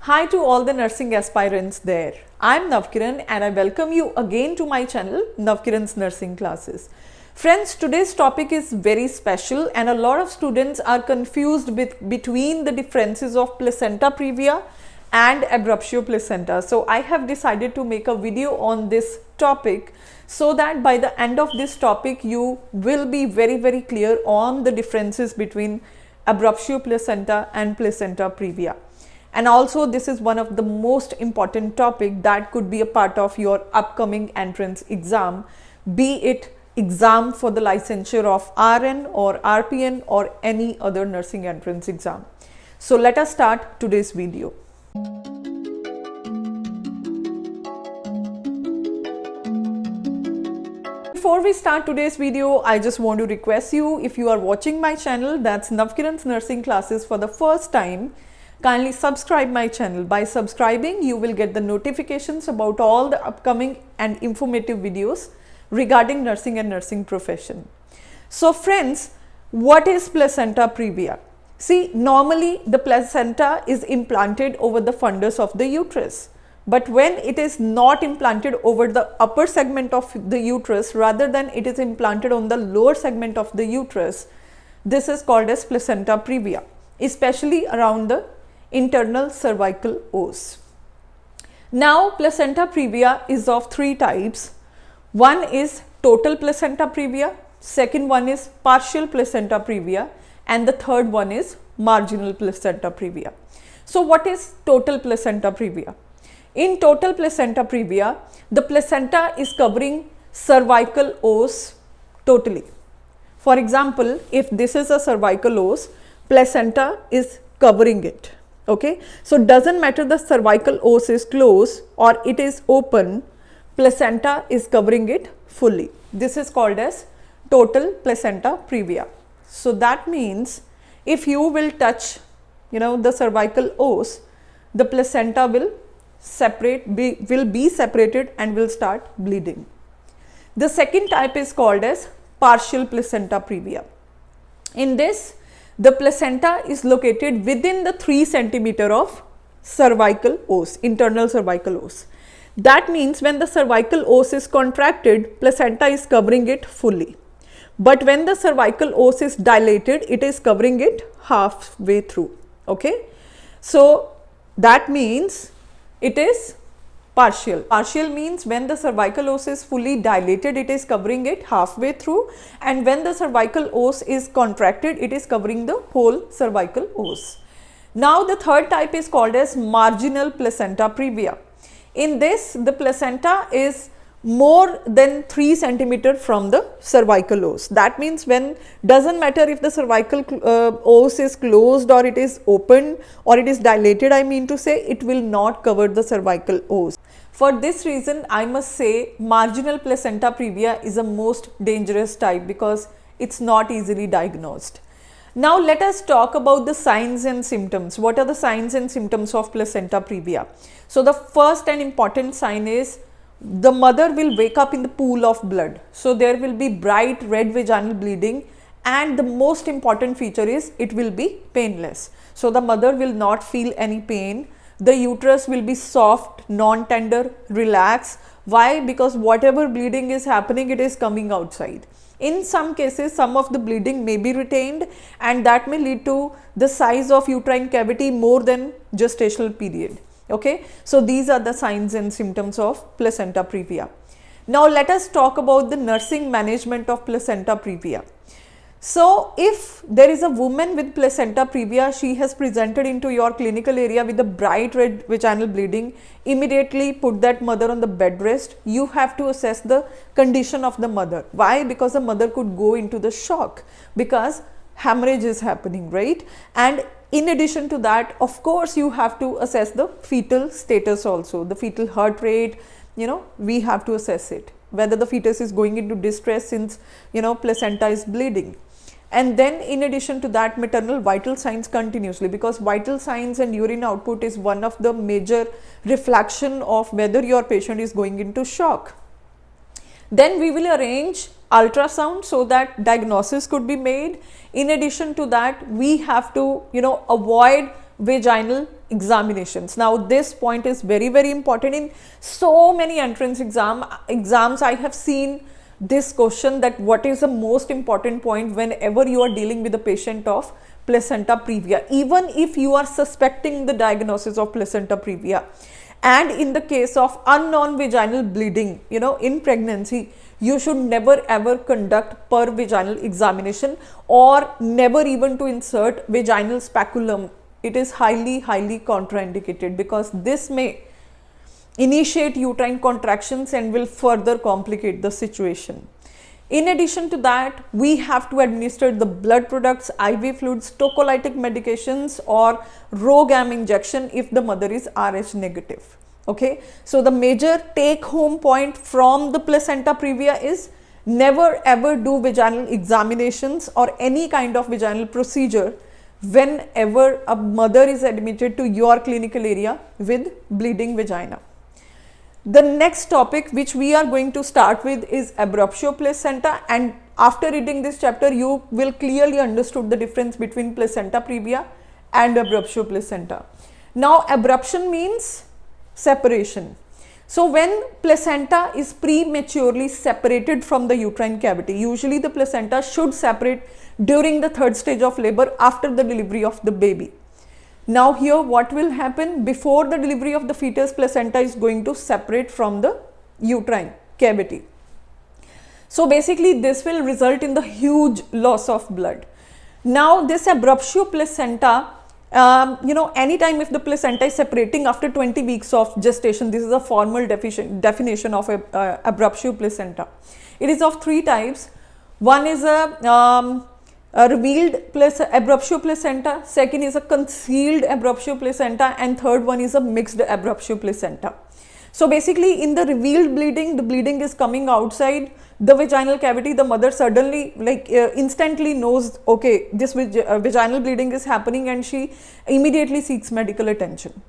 Hi to all the nursing aspirants there. I'm Navkiran and I welcome you again to my channel Navkiran's Nursing Classes. Friends, today's topic is very special and a lot of students are confused between the differences of placenta previa and abruptio placenta. So I have decided to make a video on this topic so that by the end of this topic you will be very clear on the differences between abruptio placenta and placenta previa. And also this is one of the most important topic that could be a part of your upcoming entrance exam, be it exam for the licensure of RN or RPN or any other nursing entrance exam. So let us start today's video. Before we start today's video, I just want to request you, if you are watching my channel, that's Navkiran's Nursing Classes, for the first time, kindly subscribe my channel. By subscribing, you will get the notifications about all the upcoming and informative videos regarding nursing and nursing profession. So friends, what is placenta previa? See, normally the placenta is implanted over the fundus of the uterus. But when it is not implanted over the upper segment of the uterus, rather than it is implanted on the lower segment of the uterus, this is called as placenta previa, especially around the internal cervical os. Now, placenta previa is of three types. One is total placenta previa, second one is partial placenta previa, and the third one is marginal placenta previa. So, what is total placenta previa? In total placenta previa, the placenta is covering cervical os totally. For example, if this is a cervical os, placenta is covering it. Okay, so doesn't matter the cervical os is closed or it is open, placenta is covering it fully. This is called as total placenta previa. So that means if you will touch, the cervical os, the placenta will be separated and will start bleeding. The second type is called as partial placenta previa. In this, the placenta is located within the 3 cm of cervical os, internal cervical os. That means when the cervical os is contracted, placenta is covering it fully. But when the cervical os is dilated, it is covering it halfway through. Okay. So that means it is partial. Partial means when the cervical os is fully dilated, it is covering it halfway through, and when the cervical os is contracted, it is covering the whole cervical os. Now the third type is called as marginal placenta previa. In this, the placenta is more than 3 cm from the cervical os. That means when, doesn't matter if the cervical os is closed or it is open or it is dilated, I mean to say, it will not cover the cervical os. For this reason, I must say marginal placenta previa is a most dangerous type because it's not easily diagnosed. Now let us talk about the signs and symptoms. What are the signs and symptoms of placenta previa? So the first and important sign is the mother will wake up in the pool of blood. So there will be bright red vaginal bleeding, and the most important feature is it will be painless. So the mother will not feel any pain. The uterus will be soft, non-tender, relaxed. Why? Because whatever bleeding is happening, it is coming outside. In some cases, some of the bleeding may be retained, and that may lead to the size of uterine cavity more than gestational period. Okay, so these are the signs and symptoms of placenta previa. Now let us talk about the nursing management of placenta previa. So if there is a woman with placenta previa, she has presented into your clinical area with a bright red vaginal bleeding, immediately put that mother on the bed rest. You have to assess the condition of the mother. Why? Because the mother could go into the shock because hemorrhage is happening, right? And in addition to that, of course, you have to assess the fetal status also, the fetal heart rate, we have to assess it, whether the fetus is going into distress since, placenta is bleeding. And then in addition to that, maternal vital signs continuously, because vital signs and urine output is one of the major reflection of whether your patient is going into shock. Then we will arrange ultrasound so that diagnosis could be made. In addition to that, we have to avoid vaginal examinations. Now this point is very, very important in so many entrance exams. I have seen this question, that what is the most important point whenever you are dealing with a patient of placenta previa, even if you are suspecting the diagnosis of placenta previa. And in the case of unknown vaginal bleeding, you know, in pregnancy, you should never ever conduct per vaginal examination, or never even to insert vaginal speculum. It is highly, highly contraindicated, because this may initiate uterine contractions and will further complicate the situation. In addition to that, we have to administer the blood products, IV fluids, tocolytic medications, or RhoGAM injection if the mother is Rh negative. Okay, so the major take home point from the placenta previa is never ever do vaginal examinations or any kind of vaginal procedure whenever a mother is admitted to your clinical area with bleeding vagina. The next topic which we are going to start with is abruptio placenta, and after reading this chapter you will clearly understood the difference between placenta previa and abruptio placenta. Now abruption means separation. So when placenta is prematurely separated from the uterine cavity, usually the placenta should separate during the third stage of labor after the delivery of the baby. Now here what will happen? Before the delivery of the fetus, placenta is going to separate from the uterine cavity. So basically this will result in the huge loss of blood. Now this abruptio placenta, you know, anytime if the placenta is separating after 20 weeks of gestation, this is a formal definition of abruptio placenta. It is of three types. One is a revealed abruptio placenta, second is a concealed abruptio placenta, and third one is a mixed abruptio placenta. So basically in the revealed bleeding, the bleeding is coming outside the vaginal cavity. The mother suddenly, like instantly knows, okay, this vaginal bleeding is happening, and she immediately seeks medical attention.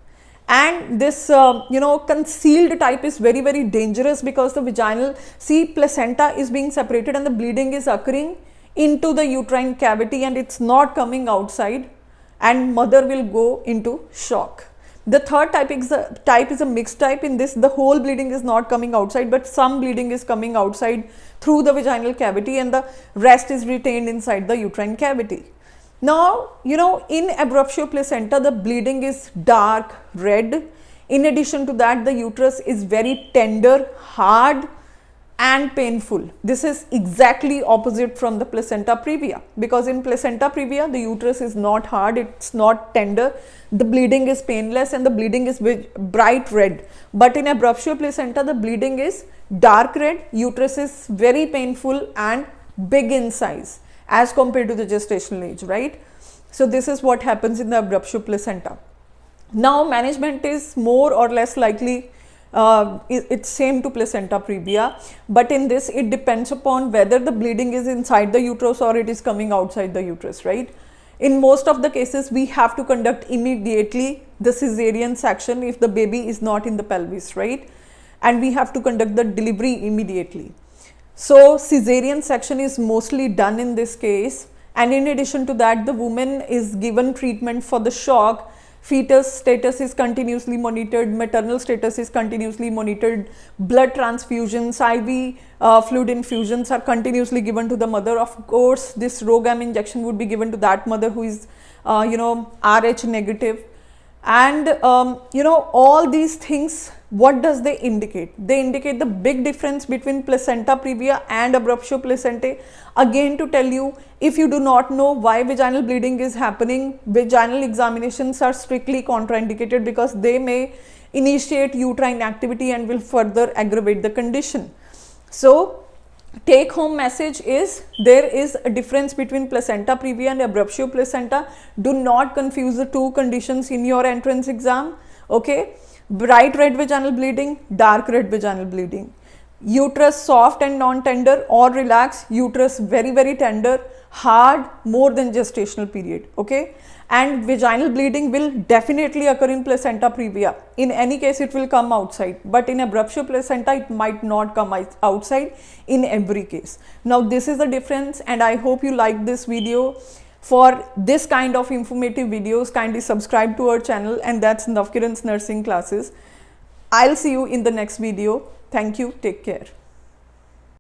And this you know, concealed type is very, very dangerous, because the vaginal, placenta is being separated and the bleeding is occurring into the uterine cavity and it's not coming outside, and mother will go into shock. The third type is a mixed type. In this, the whole bleeding is not coming outside, but some bleeding is coming outside through the vaginal cavity and the rest is retained inside the uterine cavity. Now, you know, in abruptio placenta, the bleeding is dark red. In addition to that, the uterus is very tender, hard and painful. This is exactly opposite from the placenta previa, because in placenta previa the uterus is not hard, it's not tender, the bleeding is painless and the bleeding is bright red. But in abruptio placenta, the bleeding is dark red, uterus is very painful and big in size as compared to the gestational age, right? So this is what happens in the abruptio placenta. Now management is more or less likely it's same to placenta previa, but in this it depends upon whether the bleeding is inside the uterus or it is coming outside the uterus, right? In most of the cases we have to conduct immediately the cesarean section if the baby is not in the pelvis, right? And we have to conduct the delivery immediately. So cesarean section is mostly done in this case, and in addition to that, the woman is given treatment for the shock. Fetus status is continuously monitored, maternal status is continuously monitored, blood transfusions, IV fluid infusions are continuously given to the mother. Of course, this RhoGAM injection would be given to that mother who is, you know, Rh negative. And, you know, all these things, what does they indicate? They indicate the big difference between placenta previa and abruptio placentae. Again, to tell you, if you do not know why vaginal bleeding is happening, vaginal examinations are strictly contraindicated because they may initiate uterine activity and will further aggravate the condition. So, take home message is there is a difference between placenta previa and abruptio placenta. Do not confuse the two conditions in your entrance exam. Okay, bright red vaginal bleeding, dark red vaginal bleeding. Uterus soft and non-tender or relaxed, uterus very, very tender, hard, more than gestational period. Okay, and vaginal bleeding will definitely occur in placenta previa. In any case, it will come outside, but in abruptio placenta, it might not come outside in every case. Now, this is the difference, and I hope you like this video. For this kind of informative videos, kindly subscribe to our channel, and that's Navkiran's Nursing Classes. I'll see you in the next video. Thank you. Take care.